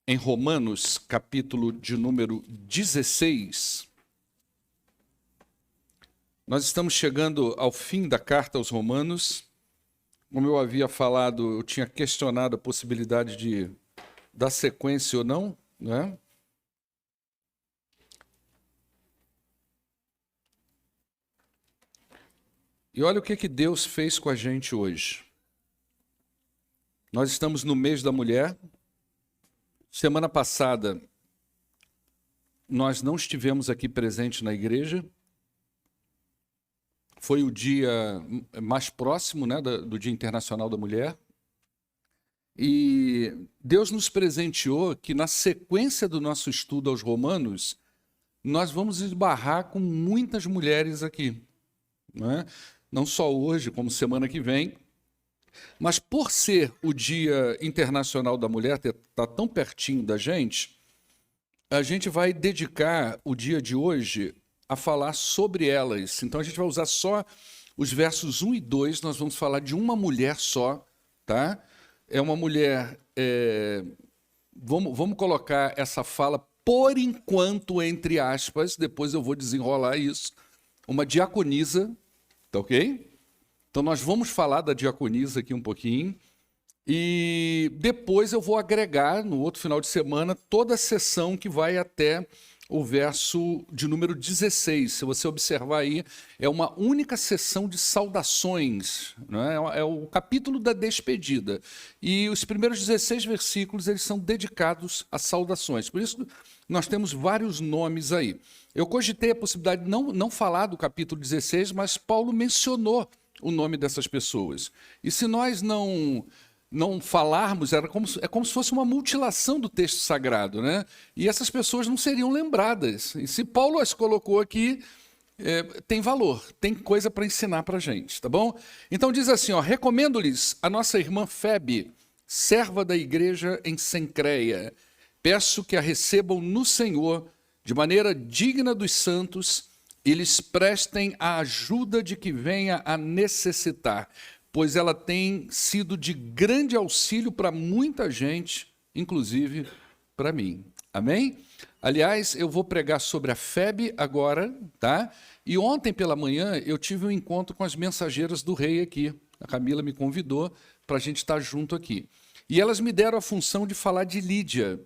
em Romanos, capítulo de número 16. Nós estamos chegando ao fim da carta aos Romanos. Como eu havia falado, eu tinha questionado a possibilidade de dar sequência ou não, né? E olha o que Deus fez com a gente hoje. Nós estamos no mês da mulher. Semana passada, nós não estivemos aqui presentes na igreja. Foi o dia mais próximo, né, do Dia Internacional da Mulher. E Deus nos presenteou que na sequência do nosso estudo aos Romanos, nós vamos esbarrar com muitas mulheres aqui, né? Não só hoje, como semana que vem. Mas por ser o Dia Internacional da Mulher, está tão pertinho da gente, a gente vai dedicar o dia de hoje a falar sobre elas. Então a gente vai usar só os versos 1 e 2, nós vamos falar de uma mulher só, tá? É uma mulher, vamos colocar essa fala por enquanto entre aspas, depois eu vou desenrolar isso, uma diaconisa, tá ok? Então nós vamos falar da diaconisa aqui um pouquinho e depois eu vou agregar no outro final de semana toda a sessão que vai até o verso de número 16. Se você observar aí, é uma única sessão de saudações, né? É o capítulo da despedida. E os primeiros 16 versículos eles são dedicados a saudações. Por isso nós temos vários nomes aí. Eu cogitei a possibilidade de não falar do capítulo 16, mas Paulo mencionou o nome dessas pessoas. E se nós não falarmos, é como se fosse uma mutilação do texto sagrado, né? E essas pessoas não seriam lembradas. E se Paulo as colocou aqui, tem valor, tem coisa para ensinar para a gente, tá bom? Então diz assim, ó, recomendo-lhes a nossa irmã Febe, serva da igreja em Cencreia. Peço que a recebam no Senhor de maneira digna dos santos e lhes prestem a ajuda de que venha a necessitar, pois ela tem sido de grande auxílio para muita gente, inclusive para mim. Amém? Aliás, eu vou pregar sobre a Febe agora, tá? E ontem pela manhã eu tive um encontro com as mensageiras do rei aqui. A Camila me convidou para a gente estar junto aqui. E elas me deram a função de falar de Lídia.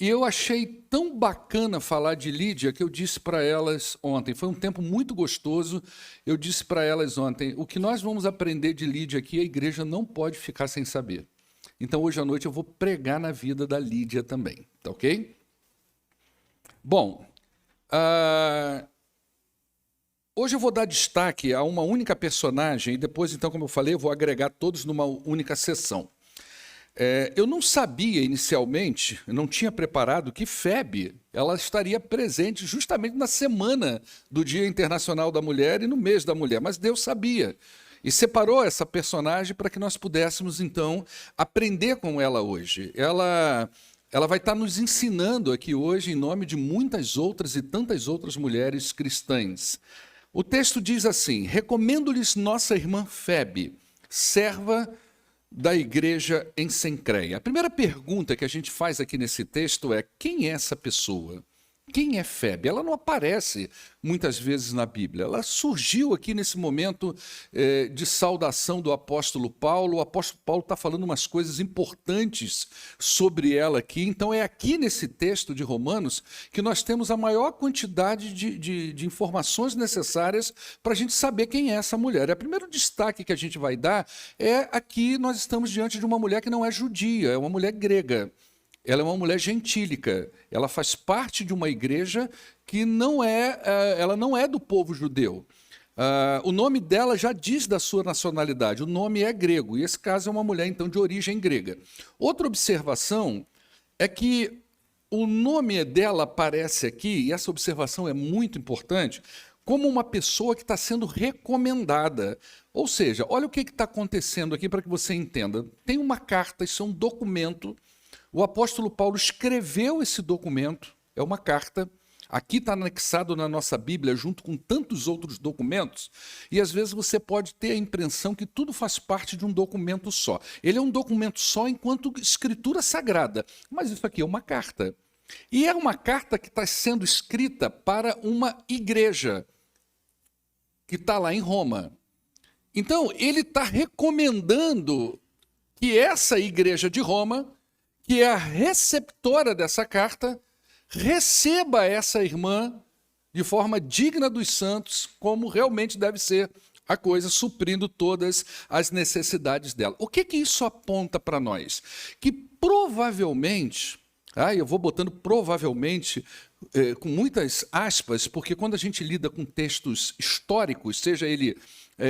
E eu achei tão bacana falar de Lídia que eu disse para elas ontem, foi um tempo muito gostoso, eu disse para elas ontem, o que nós vamos aprender de Lídia aqui, a igreja não pode ficar sem saber. Então hoje à noite eu vou pregar na vida da Lídia também, tá ok? Bom, hoje eu vou dar destaque a uma única personagem e depois, então, como eu falei, eu vou agregar todos numa única sessão. Eu não sabia inicialmente, eu não tinha preparado que Febe ela estaria presente justamente na semana do Dia Internacional da Mulher e no mês da mulher, mas Deus sabia e separou essa personagem para que nós pudéssemos então aprender com ela hoje. Ela vai estar nos ensinando aqui hoje em nome de muitas outras e tantas outras mulheres cristãs. O texto diz assim, recomendo-lhes nossa irmã Febe, serva da igreja em Cencreia. A primeira pergunta que a gente faz aqui nesse texto é, quem é essa pessoa? Quem é Febe? Ela não aparece muitas vezes na Bíblia. Ela surgiu aqui nesse momento de saudação do apóstolo Paulo. O apóstolo Paulo está falando umas coisas importantes sobre ela aqui. Então é aqui nesse texto de Romanos que nós temos a maior quantidade de informações necessárias para a gente saber quem é essa mulher. E o primeiro destaque que a gente vai dar é aqui nós estamos diante de uma mulher que não é judia, é uma mulher grega. Ela é uma mulher gentílica, ela faz parte de uma igreja que ela não é do povo judeu. O nome dela já diz da sua nacionalidade, o nome é grego, e esse caso é uma mulher então de origem grega. Outra observação é que o nome dela aparece aqui, e essa observação é muito importante, como uma pessoa que está sendo recomendada. Ou seja, olha o que está acontecendo aqui para que você entenda. Tem uma carta, isso é um documento. O apóstolo Paulo escreveu esse documento, é uma carta, Aqui está anexado na nossa Bíblia, junto com tantos outros documentos, e às vezes você pode ter a impressão que tudo faz parte de um documento só. Ele é um documento só enquanto escritura sagrada, mas isso aqui é uma carta. E é uma carta que está sendo escrita para uma igreja que está lá em Roma. Então, ele está recomendando que essa igreja de Roma, que é a receptora dessa carta, receba essa irmã de forma digna dos santos, como realmente deve ser a coisa, suprindo todas as necessidades dela. O que isso aponta para nós? Que provavelmente, eu vou botando provavelmente com muitas aspas, porque quando a gente lida com textos históricos, seja ele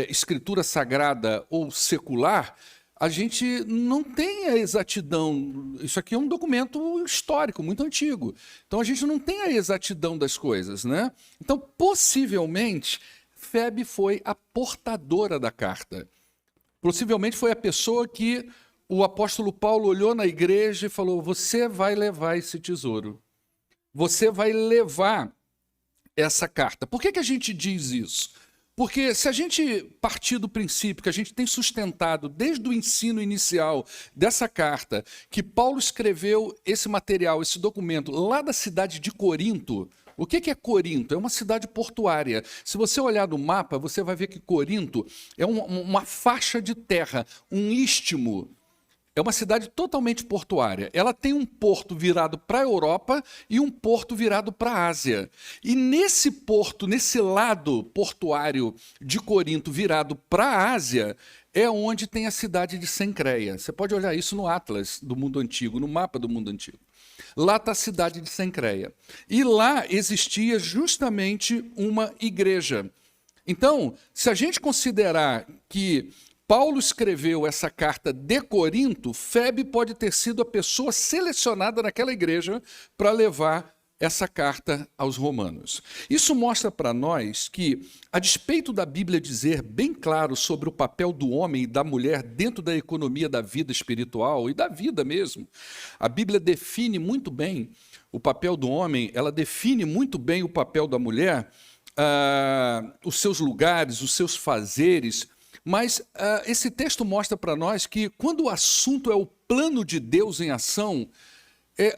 escritura sagrada ou secular, a gente não tem a exatidão. Isso aqui é um documento histórico, muito antigo. Então, a gente não tem a exatidão das coisas, né? Então, possivelmente, Febe foi a portadora da carta. Possivelmente foi a pessoa que o apóstolo Paulo olhou na igreja e falou: você vai levar esse tesouro. Você vai levar essa carta. Por que a gente diz isso? Porque se a gente partir do princípio que a gente tem sustentado desde o ensino inicial dessa carta, que Paulo escreveu esse material, esse documento, lá da cidade de Corinto. O que é Corinto? É uma cidade portuária. Se você olhar no mapa, você vai ver que Corinto é uma faixa de terra, um istmo. É uma cidade totalmente portuária. Ela tem um porto virado para a Europa e um porto virado para a Ásia. E nesse porto, nesse lado portuário de Corinto virado para a Ásia, é onde tem a cidade de Cencreia. Você pode olhar isso no Atlas do mundo antigo, no mapa do mundo antigo. Lá está a cidade de Cencreia. E lá existia justamente uma igreja. Então, se a gente considerar que Paulo escreveu essa carta de Corinto, Febe pode ter sido a pessoa selecionada naquela igreja para levar essa carta aos romanos. Isso mostra para nós que, a despeito da Bíblia dizer bem claro sobre o papel do homem e da mulher dentro da economia da vida espiritual e da vida mesmo, a Bíblia define muito bem o papel do homem, ela define muito bem o papel da mulher, os seus lugares, os seus fazeres. Mas esse texto mostra para nós que, quando o assunto é o plano de Deus em ação,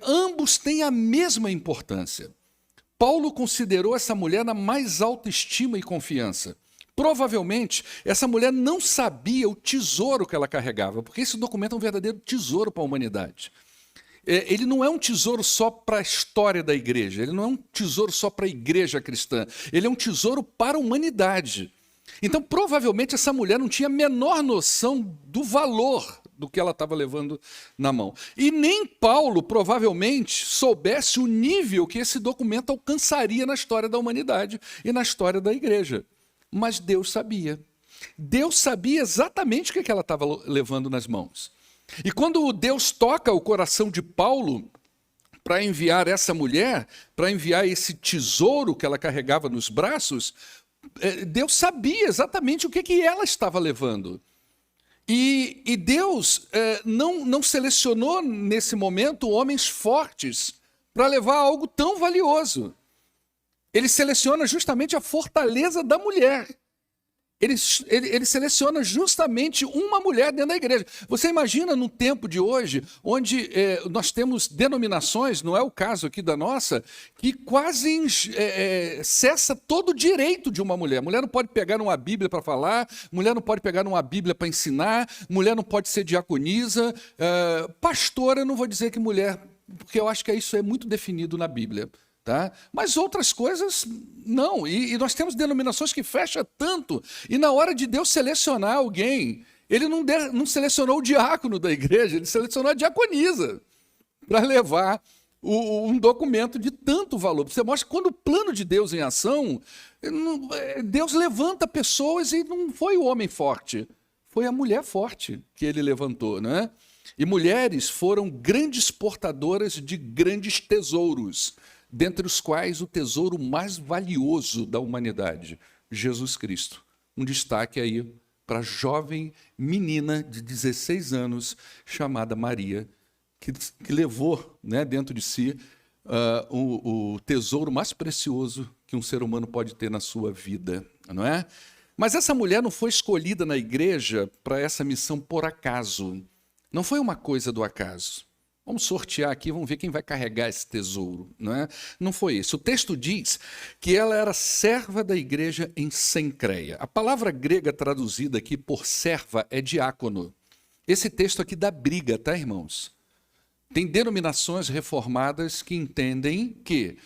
ambos têm a mesma importância. Paulo considerou essa mulher na mais alta estima e confiança. Provavelmente, essa mulher não sabia o tesouro que ela carregava, porque esse documento é um verdadeiro tesouro para a humanidade. Ele não é um tesouro só para a história da igreja, ele não é um tesouro só para a igreja cristã, ele é um tesouro para a humanidade. Então, provavelmente, essa mulher não tinha a menor noção do valor do que ela estava levando na mão. E nem Paulo, provavelmente, soubesse o nível que esse documento alcançaria na história da humanidade e na história da igreja. Mas Deus sabia. Deus sabia exatamente o que ela estava levando nas mãos. E quando Deus toca o coração de Paulo para enviar essa mulher, para enviar esse tesouro que ela carregava nos braços, Deus sabia exatamente o que ela estava levando. E Deus não selecionou nesse momento homens fortes para levar algo tão valioso. Ele seleciona justamente a fortaleza da mulher. Ele seleciona justamente uma mulher dentro da igreja. Você imagina no tempo de hoje, onde nós temos denominações, não é o caso aqui da nossa, que quase cessa todo o direito de uma mulher. Mulher não pode pegar uma Bíblia para falar, mulher não pode pegar uma Bíblia para ensinar, mulher não pode ser diaconisa, pastora, eu não vou dizer que mulher, porque eu acho que isso é muito definido na Bíblia. Tá? Mas outras coisas, não. E nós temos denominações que fecham tanto. E na hora de Deus selecionar alguém, ele não selecionou o diácono da igreja, ele selecionou a diaconisa para levar um documento de tanto valor. Você mostra que quando o plano de Deus em ação, Deus levanta pessoas e não foi o homem forte, foi a mulher forte que ele levantou, né? E mulheres foram grandes portadoras de grandes tesouros, dentre os quais o tesouro mais valioso da humanidade, Jesus Cristo. Um destaque aí para a jovem menina de 16 anos, chamada Maria, que levou, né, dentro de si o tesouro mais precioso que um ser humano pode ter na sua vida, não é? Mas essa mulher não foi escolhida na igreja para essa missão por acaso. Não foi uma coisa do acaso. Vamos sortear aqui, vamos ver quem vai carregar esse tesouro, não é? Não foi isso. O texto diz que ela era serva da igreja em Cencreia. A palavra grega traduzida aqui por serva é diácono. Esse texto aqui dá briga, tá, irmãos? Tem denominações reformadas que entendem que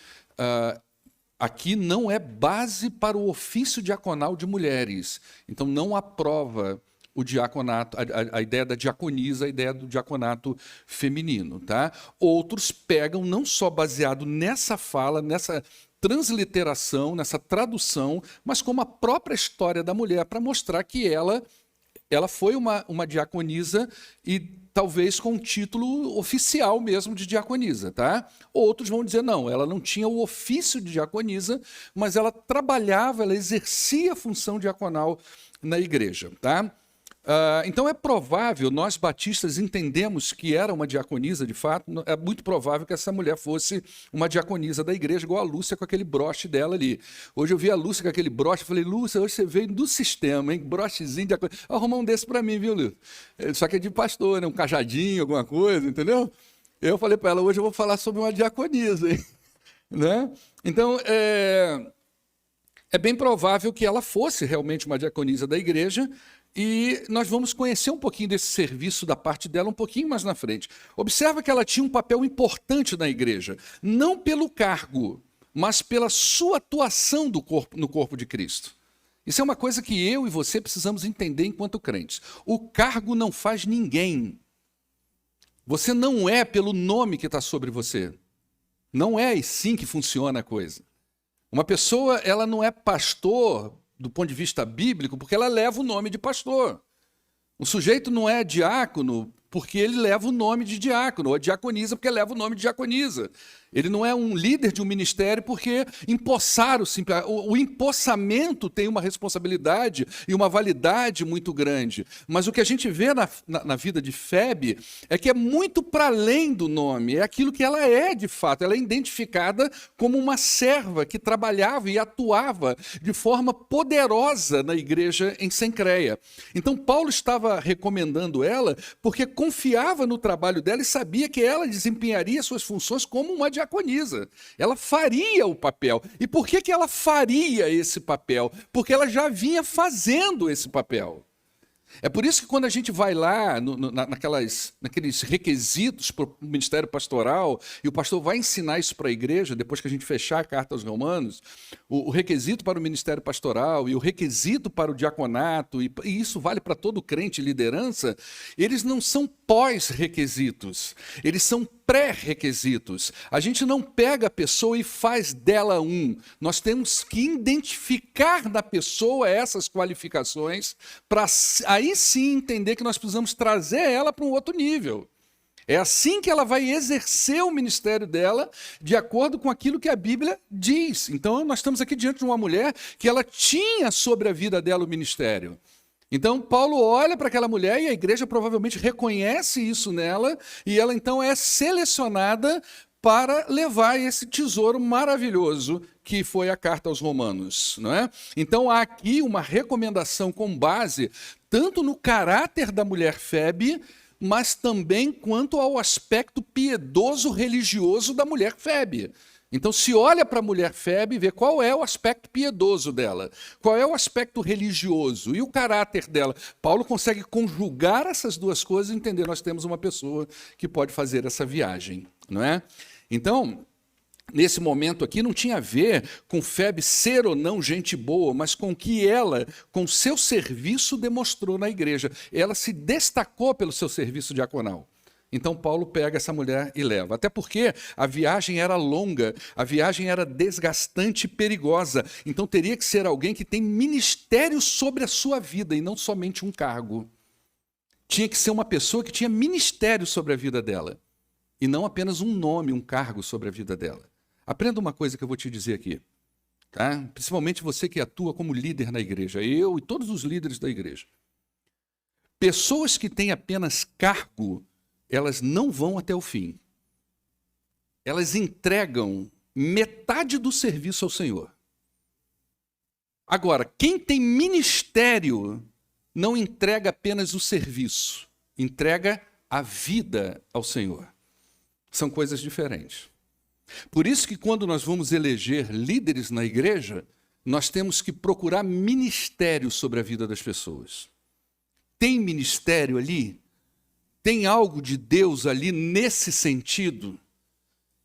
aqui não é base para o ofício diaconal de mulheres. Então não aprova o diaconato, a ideia da diaconisa, a ideia do diaconato feminino, tá? Outros pegam não só baseado nessa fala, nessa transliteração, nessa tradução, mas como a própria história da mulher para mostrar que ela foi uma diaconisa e talvez com um título oficial mesmo de diaconisa, tá? Outros vão dizer, não, ela não tinha o ofício de diaconisa, mas ela trabalhava, ela exercia a função diaconal na igreja, tá? Então é provável, nós batistas entendemos que era uma diaconisa de fato, é muito provável que essa mulher fosse uma diaconisa da igreja, igual a Lúcia com aquele broche dela ali. Hoje eu vi a Lúcia com aquele broche, falei, Lúcia, hoje você veio do sistema, hein? Brochezinho de diaconisa. Arruma um desse para mim, viu, Lúcia? Só que é de pastor, né? Um cajadinho, alguma coisa, entendeu? Eu falei para ela, hoje eu vou falar sobre uma diaconisa, hein? Né? Então, é bem provável que ela fosse realmente uma diaconisa da igreja, e nós vamos conhecer um pouquinho desse serviço da parte dela um pouquinho mais na frente. Observa que ela tinha um papel importante na igreja, não pelo cargo, mas pela sua atuação no corpo de Cristo. Isso é uma coisa que eu e você precisamos entender enquanto crentes. O cargo não faz ninguém. Você não é pelo nome que está sobre você. Não é assim que funciona a coisa. Uma pessoa, ela não é pastor do ponto de vista bíblico, porque ela leva o nome de pastor. O sujeito não é diácono porque ele leva o nome de diácono, ou diaconisa porque leva o nome de diaconisa. Ele não é um líder de um ministério porque empossaram. O empossamento tem uma responsabilidade e uma validade muito grande. Mas o que a gente vê na vida de Febe é que é muito para além do nome, é aquilo que ela é de fato. Ela é identificada como uma serva que trabalhava e atuava de forma poderosa na igreja em Cencreia. Então Paulo estava recomendando ela porque confiava no trabalho dela e sabia que ela desempenharia suas funções como uma diaconisa. Ela faria o papel. E por que ela faria esse papel? Porque ela já vinha fazendo esse papel. É por isso que quando a gente vai lá naqueles requisitos para o ministério pastoral, e o pastor vai ensinar isso para a igreja, depois que a gente fechar a carta aos Romanos, o requisito para o ministério pastoral e o requisito para o diaconato, e isso vale para todo crente e liderança, eles não são pós-requisitos, eles são pré-requisitos. A gente não pega a pessoa e faz dela um. Nós temos que identificar na pessoa essas qualificações para aí sim entender que nós precisamos trazer ela para um outro nível. É assim que ela vai exercer o ministério dela de acordo com aquilo que a Bíblia diz. Então nós estamos aqui diante de uma mulher que ela tinha sobre a vida dela o ministério. Então, Paulo olha para aquela mulher e a igreja provavelmente reconhece isso nela, e ela então é selecionada para levar esse tesouro maravilhoso que foi a carta aos Romanos, não é? Então, há aqui uma recomendação com base tanto no caráter da mulher Febe, mas também quanto ao aspecto piedoso religioso da mulher Febe. Então, se olha para a mulher Febe e vê qual é o aspecto piedoso dela, qual é o aspecto religioso e o caráter dela. Paulo consegue conjugar essas duas coisas e entender, nós temos uma pessoa que pode fazer essa viagem, não é? Então, nesse momento aqui, não tinha a ver com Febe ser ou não gente boa, mas com o que ela, com seu serviço, demonstrou na igreja. Ela se destacou pelo seu serviço diaconal. Então Paulo pega essa mulher e leva. Até porque a viagem era longa, a viagem era desgastante e perigosa. Então teria que ser alguém que tem ministério sobre a sua vida e não somente um cargo. Tinha que ser uma pessoa que tinha ministério sobre a vida dela. E não apenas um nome, um cargo sobre a vida dela. Aprenda uma coisa que eu vou te dizer aqui. Tá? Principalmente você que atua como líder na igreja. Eu e todos os líderes da igreja. Pessoas que têm apenas cargo, elas não vão até o fim. elas entregam metade do serviço ao Senhor. Agora, quem tem ministério não entrega apenas o serviço, entrega a vida ao Senhor. São coisas diferentes. Por isso que quando nós vamos eleger líderes na igreja, nós temos que procurar ministério sobre a vida das pessoas. Tem ministério ali? Tem algo de Deus ali nesse sentido?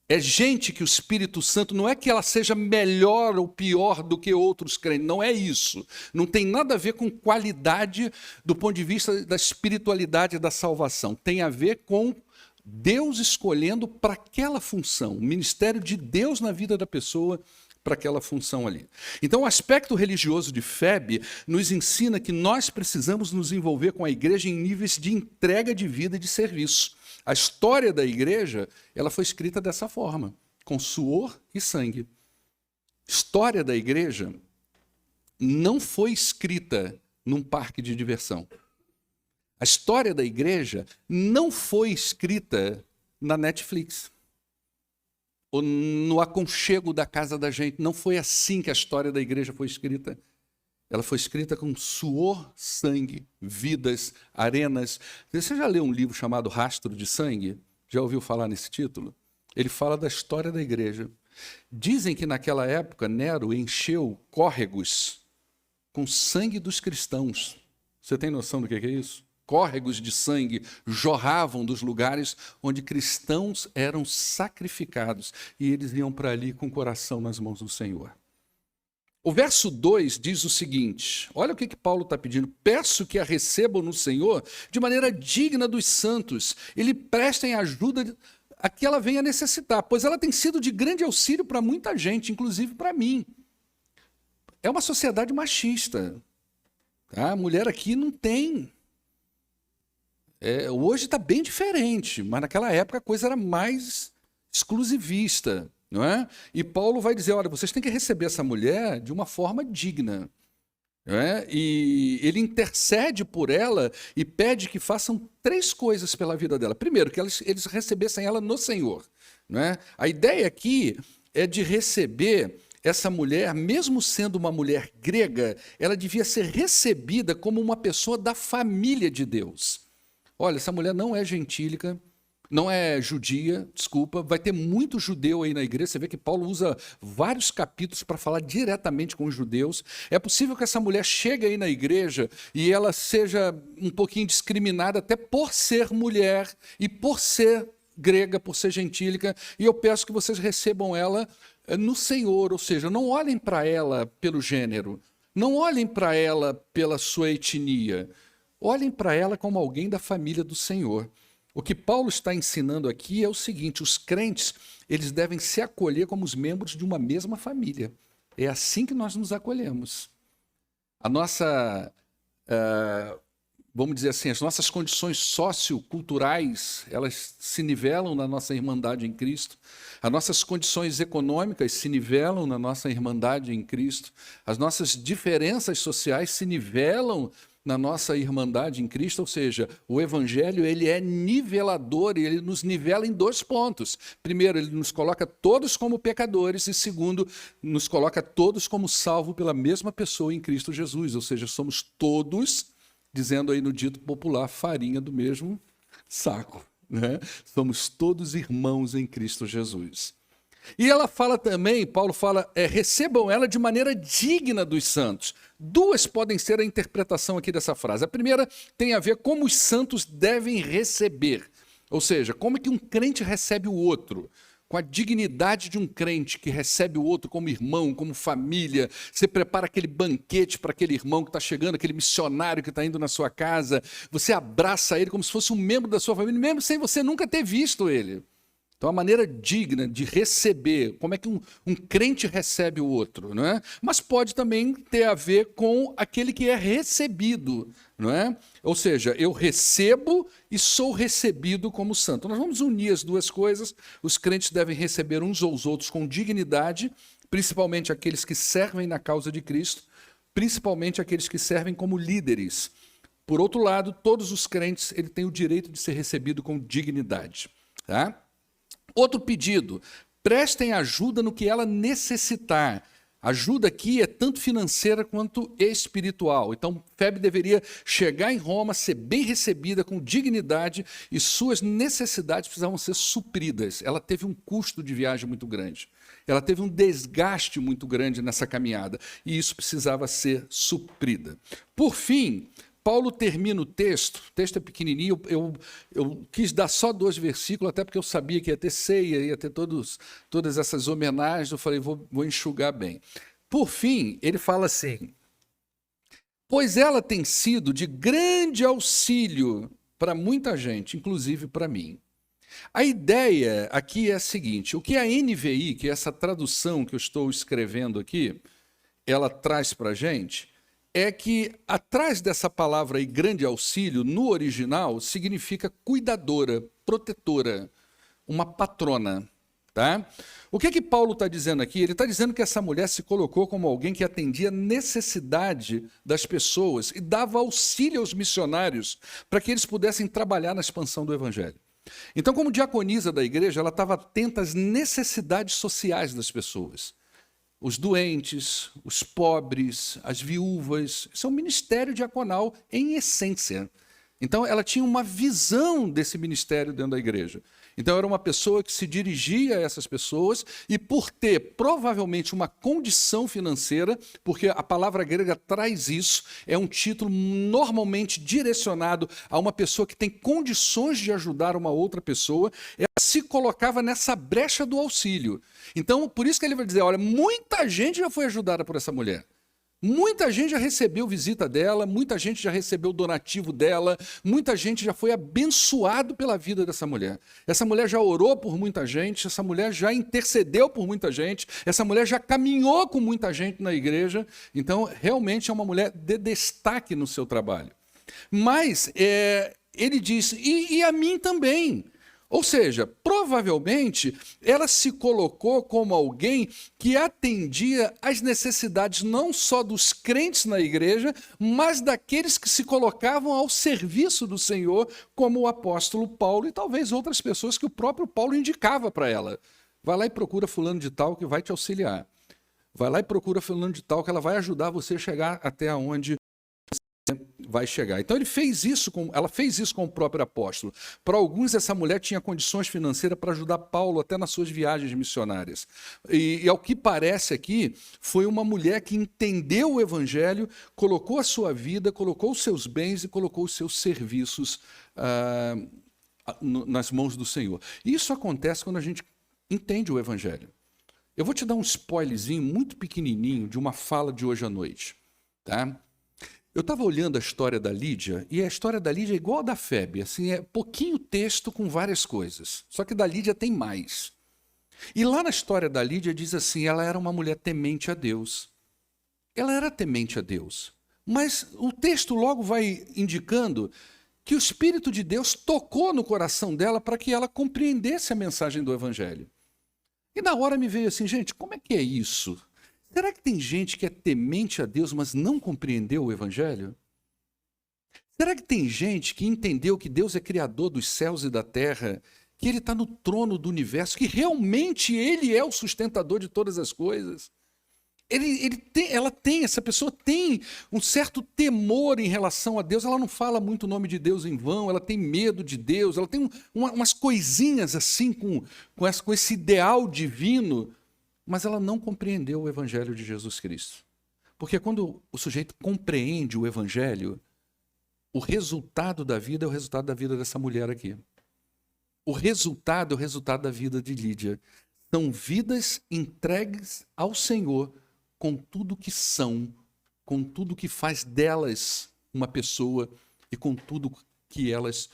É gente que o Espírito Santo, não é que ela seja melhor ou pior do que outros crentes, não é isso. Não tem nada a ver com qualidade do ponto de vista da espiritualidade da salvação. Tem a ver com Deus escolhendo para aquela função, o ministério de Deus na vida da pessoa para aquela função ali. Então, o aspecto religioso de Febe nos ensina que nós precisamos nos envolver com a igreja em níveis de entrega de vida e de serviço. A história da igreja, ela foi escrita dessa forma, com suor e sangue. História da igreja não foi escrita num parque de diversão. A história da igreja não foi escrita na Netflix ou no aconchego da casa da gente. Não foi assim que a história da igreja foi escrita. Ela foi escrita com suor, sangue, vidas, arenas. Você já leu um livro chamado Rastro de Sangue? Já ouviu falar nesse título? Ele fala da história da igreja. Dizem que naquela época Nero encheu córregos com sangue dos cristãos. Você tem noção do que é isso? Córregos de sangue jorravam dos lugares onde cristãos eram sacrificados e eles iam para ali com o coração nas mãos do Senhor. O verso 2 diz o seguinte, olha o que Paulo está pedindo: peço que a recebam no Senhor de maneira digna dos santos e lhe prestem ajuda a que ela venha necessitar, pois ela tem sido de grande auxílio para muita gente, inclusive para mim. É uma sociedade machista. Tá? A mulher aqui não tem. Hoje está bem diferente, mas naquela época a coisa era mais exclusivista. Não é? E Paulo vai dizer, olha, vocês têm que receber essa mulher de uma forma digna. Não é? E ele intercede por ela e pede que façam 3 coisas pela vida dela. Primeiro, que eles recebessem ela no Senhor. Não é? A ideia aqui é de receber essa mulher, mesmo sendo uma mulher grega, ela devia ser recebida como uma pessoa da família de Deus. Olha, essa mulher não é gentílica, não é judia, desculpa, vai ter muito judeu aí na igreja, você vê que Paulo usa vários capítulos para falar diretamente com os judeus. É possível que essa mulher chegue aí na igreja e ela seja um pouquinho discriminada até por ser mulher e por ser grega, por ser gentílica, e eu peço que vocês recebam ela no Senhor, ou seja, não olhem para ela pelo gênero, não olhem para ela pela sua etnia, olhem para ela como alguém da família do Senhor. O que Paulo está ensinando aqui é o seguinte: os crentes, eles devem se acolher como os membros de uma mesma família. É assim que nós nos acolhemos. A nossa, vamos dizer assim, as nossas condições socioculturais, elas se nivelam na nossa irmandade em Cristo. As nossas condições econômicas se nivelam na nossa irmandade em Cristo. As nossas diferenças sociais se nivelam na nossa irmandade em Cristo, ou seja, o Evangelho ele é nivelador e ele nos nivela em 2 pontos. Primeiro, ele nos coloca todos como pecadores e segundo, nos coloca todos como salvos pela mesma pessoa em Cristo Jesus, ou seja, somos todos, dizendo aí no dito popular, farinha do mesmo saco, né? Somos todos irmãos em Cristo Jesus. E ela fala também, Paulo fala, recebam ela de maneira digna dos santos. 2 podem ser a interpretação aqui dessa frase. A primeira tem a ver como os santos devem receber. Ou seja, como é que um crente recebe o outro. Com a dignidade de um crente que recebe o outro como irmão, como família. Você prepara aquele banquete para aquele irmão que está chegando, aquele missionário que está indo na sua casa. Você abraça ele como se fosse um membro da sua família, mesmo sem você nunca ter visto ele. Então, a maneira digna de receber, como é que um crente recebe o outro, não é? Mas pode também ter a ver com aquele que é recebido, não é? Ou seja, eu recebo e sou recebido como santo. Nós vamos unir as 2 coisas. Os crentes devem receber uns aos outros com dignidade, principalmente aqueles que servem na causa de Cristo, principalmente aqueles que servem como líderes. Por outro lado, todos os crentes têm o direito de ser recebido com dignidade, tá? Outro pedido, prestem ajuda no que ela necessitar. Ajuda aqui é tanto financeira quanto espiritual. Então, Febe deveria chegar em Roma, ser bem recebida, com dignidade, e suas necessidades precisavam ser supridas. Ela teve um custo de viagem muito grande. Ela teve um desgaste muito grande nessa caminhada, e isso precisava ser suprida. Por fim, Paulo termina o texto é pequenininho, eu quis dar só 2 versículos, até porque eu sabia que ia ter ceia, ia ter todas essas homenagens, eu falei, vou enxugar bem. Por fim, ele fala assim, pois ela tem sido de grande auxílio para muita gente, inclusive para mim. A ideia aqui é a seguinte, o que a NVI, que é essa tradução que eu estou escrevendo aqui, ela traz para a gente, é que atrás dessa palavra aí, grande auxílio, no original, significa cuidadora, protetora, uma patrona. Tá? O que Paulo está dizendo aqui? Ele está dizendo que essa mulher se colocou como alguém que atendia a necessidade das pessoas e dava auxílio aos missionários para que eles pudessem trabalhar na expansão do evangelho. Então, como diaconisa da igreja, ela estava atenta às necessidades sociais das pessoas. Os doentes, os pobres, as viúvas. Isso é um ministério diaconal em essência. Então, ela tinha uma visão desse ministério dentro da igreja. Então, era uma pessoa que se dirigia a essas pessoas e, por ter provavelmente uma condição financeira, porque a palavra grega traz isso, é um título normalmente direcionado a uma pessoa que tem condições de ajudar uma outra pessoa, ela se colocava nessa brecha do auxílio. Então, por isso que ele vai dizer, olha, muita gente já foi ajudada por essa mulher. Muita gente já recebeu visita dela, muita gente já recebeu donativo dela, muita gente já foi abençoado pela vida dessa mulher. Essa mulher já orou por muita gente, essa mulher já intercedeu por muita gente, essa mulher já caminhou com muita gente na igreja. Então, realmente é uma mulher de destaque no seu trabalho. Mas ele diz, e a mim também. Ou seja, provavelmente ela se colocou como alguém que atendia às necessidades não só dos crentes na igreja, mas daqueles que se colocavam ao serviço do Senhor, como o apóstolo Paulo e talvez outras pessoas que o próprio Paulo indicava para ela. Vai lá e procura fulano de tal que vai te auxiliar. Vai lá e procura fulano de tal que ela vai ajudar você a chegar até onde vai chegar. Então ela fez isso com o próprio apóstolo. Para alguns, essa mulher tinha condições financeiras para ajudar Paulo até nas suas viagens missionárias. E ao que parece aqui, foi uma mulher que entendeu o evangelho, colocou a sua vida, colocou os seus bens e colocou os seus serviços nas mãos do Senhor. Isso acontece quando a gente entende o evangelho. Eu vou te dar um spoilerzinho muito pequenininho de uma fala de hoje à noite, tá? Eu estava olhando a história da Lídia, e a história da Lídia é igual a da Febe, assim, é pouquinho texto com várias coisas, só que da Lídia tem mais. E lá na história da Lídia diz assim, ela era uma mulher temente a Deus. Ela era temente a Deus, mas o texto logo vai indicando que o Espírito de Deus tocou no coração dela para que ela compreendesse a mensagem do Evangelho. E na hora me veio assim, gente, como é que é isso? Será que tem gente que é temente a Deus, mas não compreendeu o Evangelho? Será que tem gente que entendeu que Deus é criador dos céus e da terra, que Ele está no trono do universo, que realmente Ele é o sustentador de todas as coisas? Essa pessoa tem um certo temor em relação a Deus, ela não fala muito o nome de Deus em vão, ela tem medo de Deus, ela tem umas coisinhas assim com esse ideal divino, mas ela não compreendeu o Evangelho de Jesus Cristo. Porque quando o sujeito compreende o Evangelho, o resultado da vida é o resultado da vida dessa mulher aqui. O resultado é o resultado da vida de Lídia. São vidas entregues ao Senhor com tudo que são, com tudo que faz delas uma pessoa e com tudo que elas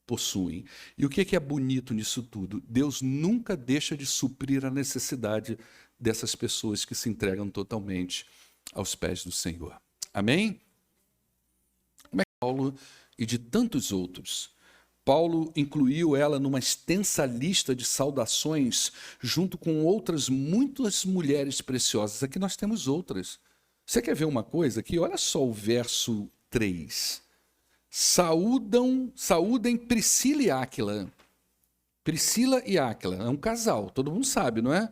possuem. E o que é bonito nisso tudo? Deus nunca deixa de suprir a necessidade dessas pessoas que se entregam totalmente aos pés do Senhor. Amém? Como é que Paulo e de tantos outros? Paulo incluiu ela numa extensa lista de saudações junto com outras muitas mulheres preciosas. Aqui nós temos outras. Você quer ver uma coisa aqui? Olha só o verso 3. Saúdem Priscila e Áquila. Priscila e Áquila, é um casal, todo mundo sabe, não é?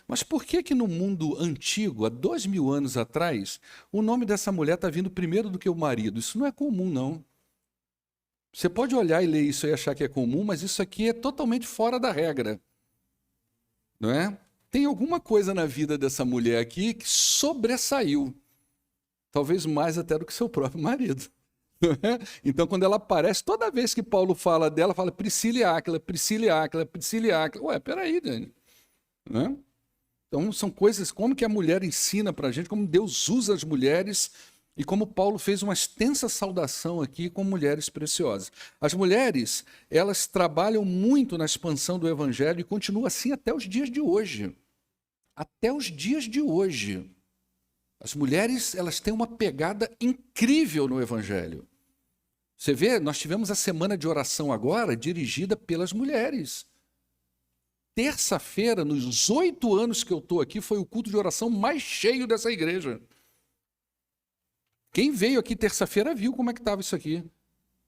Mas por que que no mundo antigo, há 2000 anos atrás, o nome dessa mulher está vindo primeiro do que o marido? Isso não é comum, não. Você pode olhar e ler isso e achar que é comum, mas isso aqui é totalmente fora da regra, não é? Tem alguma coisa na vida dessa mulher aqui que sobressaiu, talvez mais até do que seu próprio marido. Não é? Então, quando ela aparece, toda vez que Paulo fala dela, fala Priscila e Áquila, Priscila e Áquila, Priscila e Áquila. Ué, peraí, Dani. Não é? Então, são coisas, como que a mulher ensina para a gente, como Deus usa as mulheres e como Paulo fez uma extensa saudação aqui com mulheres preciosas. As mulheres, elas trabalham muito na expansão do evangelho e continuam assim até os dias de hoje. Até os dias de hoje. As mulheres, elas têm uma pegada incrível no evangelho. Você vê, nós tivemos a semana de oração agora dirigida pelas mulheres. Terça-feira, nos 8 anos que eu estou aqui, foi o culto de oração mais cheio dessa igreja. Quem veio aqui terça-feira viu como é que estava isso aqui.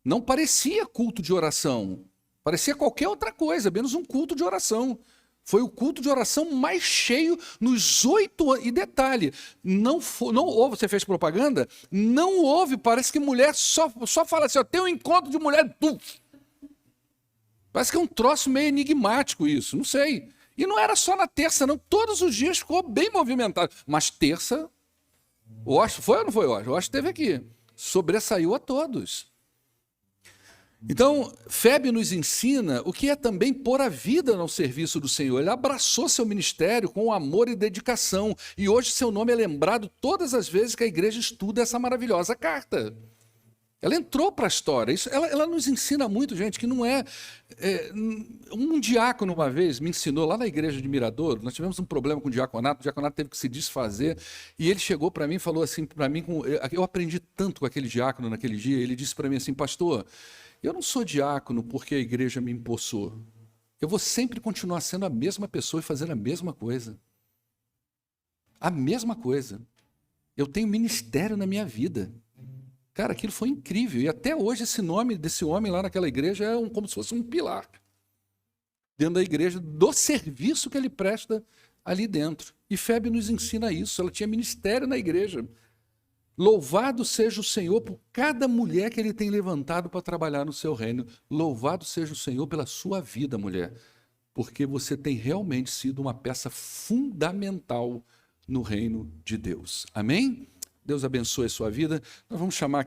Não parecia culto de oração. Parecia qualquer outra coisa, menos um culto de oração. Foi o culto de oração mais cheio nos 8 anos. E detalhe, não houve, você fez propaganda? Não houve, parece que mulher só fala assim, ó, tem um encontro de mulher, puf. Parece que é um troço meio enigmático isso, não sei. E não era só na terça, não. Todos os dias ficou bem movimentado. Mas terça, foi ou não foi hoje? Hoje esteve aqui. Sobressaiu a todos. Então, Febe nos ensina o que é também pôr a vida no serviço do Senhor. Ele abraçou seu ministério com amor e dedicação. E hoje seu nome é lembrado todas as vezes que a igreja estuda essa maravilhosa carta. Ela entrou para a história. Ela nos ensina muito, gente, que não é... Um diácono uma vez me ensinou lá na igreja de Miradouro, nós tivemos um problema com o diaconato teve que se desfazer, e ele chegou para mim e falou assim, para mim, eu aprendi tanto com aquele diácono naquele dia, ele disse para mim assim, pastor, eu não sou diácono porque a igreja me empossou. Eu vou sempre continuar sendo a mesma pessoa e fazendo a mesma coisa. A mesma coisa. Eu tenho ministério na minha vida. Cara, aquilo foi incrível. E até hoje esse nome desse homem lá naquela igreja é como se fosse um pilar. Dentro da igreja, do serviço que ele presta ali dentro. E Febe nos ensina isso. Ela tinha ministério na igreja. Louvado seja o Senhor por cada mulher que ele tem levantado para trabalhar no seu reino. Louvado seja o Senhor pela sua vida, mulher. Porque você tem realmente sido uma peça fundamental no reino de Deus. Amém? Deus abençoe a sua vida. Nós vamos chamar